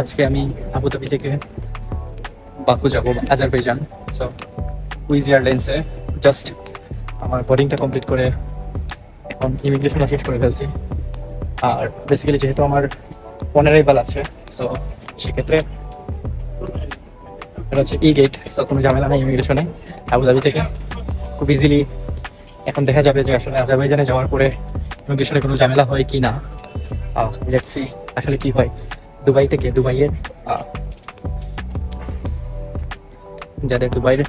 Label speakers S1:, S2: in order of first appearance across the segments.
S1: আজকে আমি আবুধাবি থেকে বাকু যাব, আজারবাইজান। সো কুইজ এয়ারলাইন্সে জাস্ট আমার বোর্ডিংটা কমপ্লিট করে এখন ইমিগ্রেশনও শেষ করে ফেলছি। আর বেসিক্যালি যেহেতু আমার অনারাইভাল আছে, সো সেক্ষেত্রে এটা হচ্ছে ই গেট। সো কোনো ঝামেলা নেই ইমিগ্রেশনে। আবুধাবি থেকে খুব ইজিলি এখন দেখা যাবে যে আসলে আজারবাইজানে যাওয়ার পরে ইমিগ্রেশনে কোনো ঝামেলা হয় কি না। লেটস সি আসলে কি হয়। দুবাই থেকে দুবাইয়ের যাদের দুবাইয়ের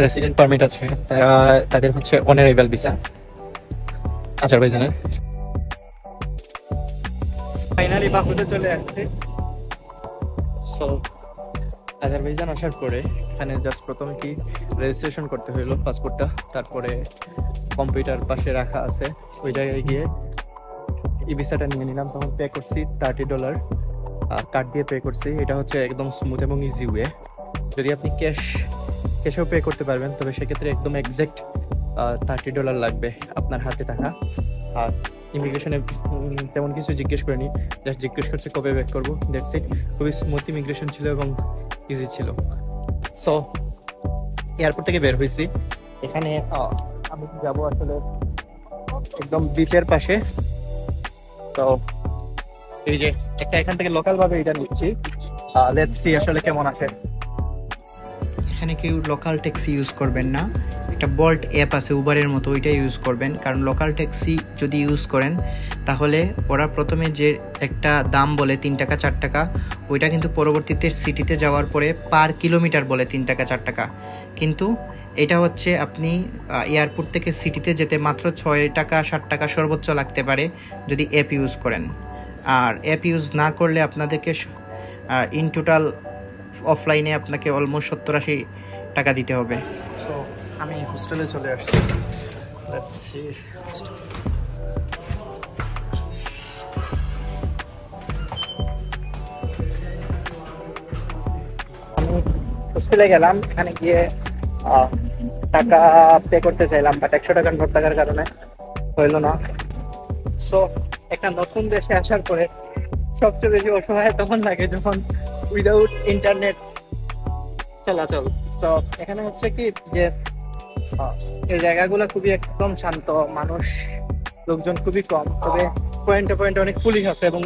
S1: রেসিডেন্ট পারমিট আছে তাদের হচ্ছে অনারাইভাল ভিসা আজারবাইজানের। ফাইনালি বাকুতে চলে আসছে। সো আজারবাইজান আসার পরে এখানে জাস্ট প্রথমে কি রেজিস্ট্রেশন করতে হইলো পাসপোর্টটা, তারপরে কম্পিউটার পাশে রাখা আছে, ওই জায়গায় গিয়ে ই ভিসাটা নিয়ে নিলাম। তখন পে করছি $30, কার্ড দিয়ে পে করছি। এটা হচ্ছে একদম স্মুথ এবং ইজি ওয়ে। যদি আপনি ক্যাশেও পে করতে পারবেন, তবে সেক্ষেত্রে একদম এক্সাক্ট $30 লাগবে আপনার হাতে থাকা। আর ইমিগ্রেশনে তেমন কিছু জিজ্ঞেস করিনি, জাস্ট জিজ্ঞেস করছে কবে ব্যাক করবো, দ্যাটস ইট। খুবই স্মুথ ইমিগ্রেশন ছিল এবং ইজি ছিল। সো এয়ারপোর্ট থেকে বের হয়েছি। এখানে আমি যাবো আসলে একদম বিচের পাশে। তো এই যে একটা এখান থেকে লোকাল ভাবে এটা নিচ্ছি, লেটস সি আসলে কেমন আছে।
S2: এখানে কেউ লোকাল ট্যাক্সি ইউজ করবেন না, একটা বল্ট অ্যাপ আছে উবারের মতো, ওইটা ইউজ করবেন। কারণ লোকাল ট্যাক্সি যদি ইউজ করেন তাহলে ওরা প্রথমে যে একটা দাম বলে 3 টাকা 4 টাকা, ওইটা কিন্তু পরবর্তীতে সিটিতে যাওয়ার পরে পার কিলোমিটার বলে 3 টাকা 4 টাকা। কিন্তু এটা হচ্ছে আপনি এয়ারপোর্ট থেকে সিটিতে যেতে মাত্র 6 টাকা 7 টাকা সর্বোচ্চ লাগতে পারে যদি অ্যাপ ইউজ করেন। আর অ্যাপ ইউজ না করলে আপনাদেরকে ইন টোটাল অফলাইনে আপনাকে অলমোস্ট 70-80 টাকা দিতে হবে।
S1: সো আমি হোস্টেলে চলে আসছি। Let's see. আমি হোস্টেলে গেলাম, এখানে গিয়ে টাকা পে করতে চাইলাম, বাট 100 টাকার নোট থাকার কারণে হইলো না। সো একটা নতুন দেশে আসার পরে সবচেয়ে বেশি অসহায় তখন লাগে যখন উইদাউট ইন্টারনেট চলাচল। সো এখানে হচ্ছে কি যে এই জায়গাগুলো খুবই একদম শান্ত, মানুষ লোকজন খুবই কম, তবে পয়েন্টে পয়েন্টে অনেক পুলিশ আছে এবং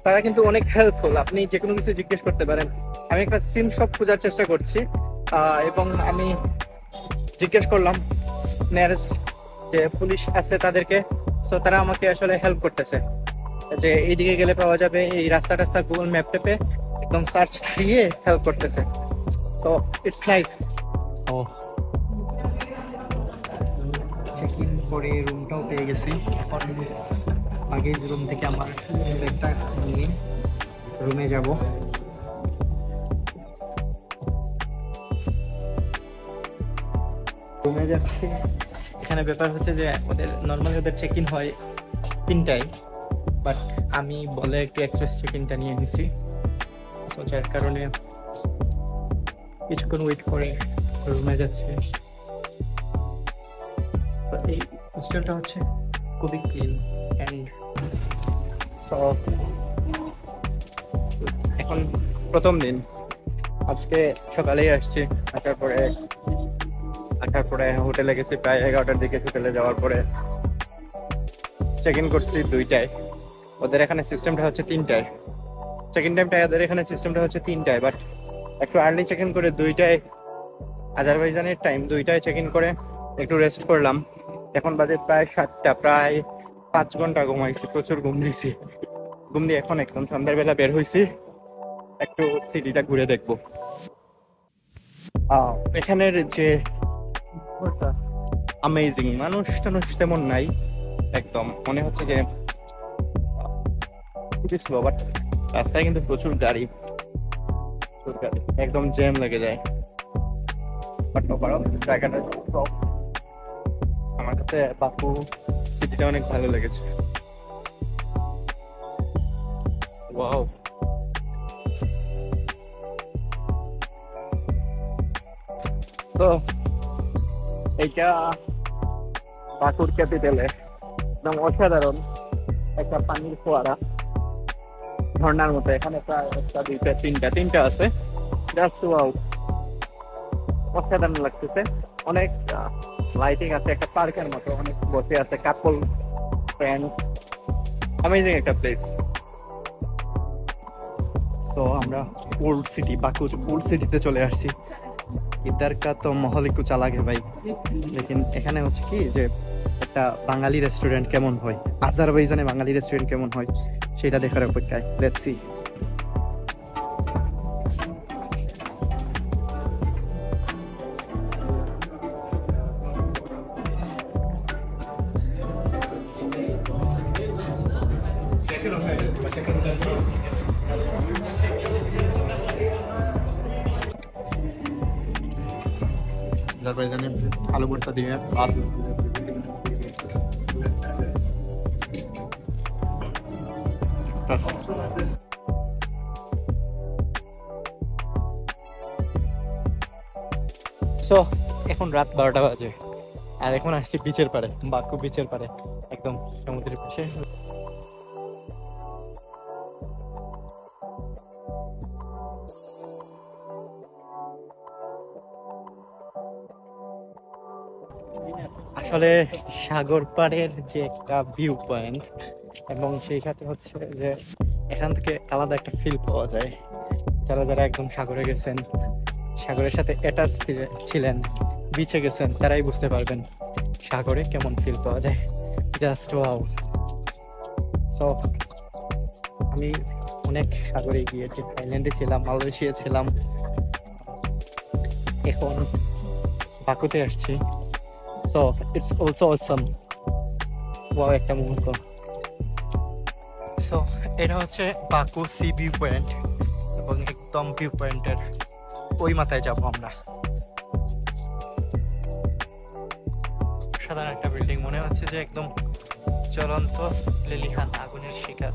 S1: তারা কিন্তু অনেক হেল্পফুল। আপনি যে কোনো কিছু জিজ্ঞেস করতে পারেন। আমি একটা সিম শপ খোঁজার চেষ্টা করছি এবং আমি জিজ্ঞেস করলাম নিয়ারেস্ট যে পুলিশ আছে তাদেরকে। সো তারা আমাকে আসলে হেল্প করতেছে যে এইদিকে গেলে পাওয়া যাবে, এই রাস্তা টাস্তা গুগল ম্যাপ টেপে একদম সার্চ দিয়ে হেল্প করতেছে। তো ইটস নাইস। ও চেক ইন করে রুমটাও পেয়ে গেছি। এখন আগের রুম থেকে আমার ব্যাগটা নিয়ে রুমে যাব। রুমে যাচ্ছি। এখানে ব্যাপার হচ্ছে যে নর্মালি ওদের চেক ইন হয় 3টায়, বাট আমি বলে একটু এক্সপ্রেস চেক ইনটা নিয়ে নিছি। সো যার কারণে কিছুক্ষণ ওয়েট করে রুমে যাচ্ছে। এই হোস্টেলটা হচ্ছে খুবই ক্লিন অ্যান্ড এখন প্রথম দিন, আজকে সকালেই আসছি। আসার পরে হোটেলে গেছি প্রায় 11টার দিকে। হোটেলে যাওয়ার পরে চেক ইন করছি 2টায়। ওদের এখানে সিস্টেমটা হচ্ছে 3টায়। চেক ইন টাইমটা ওদের এখানে সিস্টেমটা হচ্ছে 3টায়, বাট একটু আর্লি চেক ইন করে 2টায়, আজারবাইজানের টাইম 2টায় চেক ইন করে একটু রেস্ট করলাম। এখন বাজে প্রায় 7টা, প্রায় 5 ঘন্টা ঘুমাইছি, প্রচুর ঘুম দিছি। ঘুম দিয়ে এখন একদম সন্ধ্যার বেলা বের হয়েছি, একটু সিটিটা ঘুরে দেখবো। এখানের যে অ্যামেজিং, মানুষ টানুষ তেমন নাই, একদম মনে হচ্ছে যে খুবই স্লো, বাট রাস্তায় কিন্তু প্রচুর গাড়ি, একদম জ্যাম লেগে যায়। বাট ওভারঅল জায়গাটা আমার কাছে বাকু সিটিটা অনেক ভালো লেগেছে। ওয়াও, তো এইটা বাকুর ক্যাপিটালে একদম অসাধারণ একটা পানির ফোয়ারা। ঝর্ণার মতো। এখানে প্রায় একটা দুইটা তিনটা আছে। জাস্ট ওয়াও, অসাধারণ লাগতেছে। অনেক লাইটিং আছে, একটা পার্কের মতো, অনেক বসে আছে কাপল ফ্রেন্ড, অ্যামেজিং একটা প্লেস। তো আমরা ওল্ড সিটি, বাকু ওল্ড সিটিতে চলে আসছি। इधर का तो माहौल कुछ अलग है भाई, लेकिन এখানে হচ্ছে কি যে একটা বাঙালি রেস্টুরেন্ট কেমন হয়, আজারবাইজানে বাঙালি রেস্টুরেন্ট কেমন হয় সেটা দেখার অপেক্ষায়। Let's see. আজারবাইজানে আলু ভর্তা দিয়ে ভাত। সো এখন রাত 12টা বাজে, আর এখন আসছি বিচের পারে, বাকু বিচের পারে, একদম সমুদ্রের পাশে। আসলে সাগর পাড়ের যে একটা ভিউ পয়েন্ট, এবং সেই সাথে হচ্ছে যে এখান থেকে আলাদা একটা ফিল পাওয়া যায়। যারা যারা একদম সাগরে গেছেন, সাগরের সাথে অ্যাটাচ ছিলেন, বিচে গেছেন, তারাই বুঝতে পারবেন সাগরে কেমন ফিল পাওয়া যায়। Just wow. সো আমি অনেক সাগরে গিয়েছি, থাইল্যান্ডে ছিলাম, মালয়েশিয়া ছিলাম, এখন বাকুতে আসছি। So it's also awesome. Wow একটা মুহূর্ত। সো এটা হচ্ছে বাকু সি ভিউ পয়েন্ট, এবং একদম ভিউ পয়েন্টের ওই মাথায় যাব আমরা। সাধারণ একটা বিল্ডিং, মনে হচ্ছে যে একদম জ্বলন্ত লেলিহান আগুনের শিকার।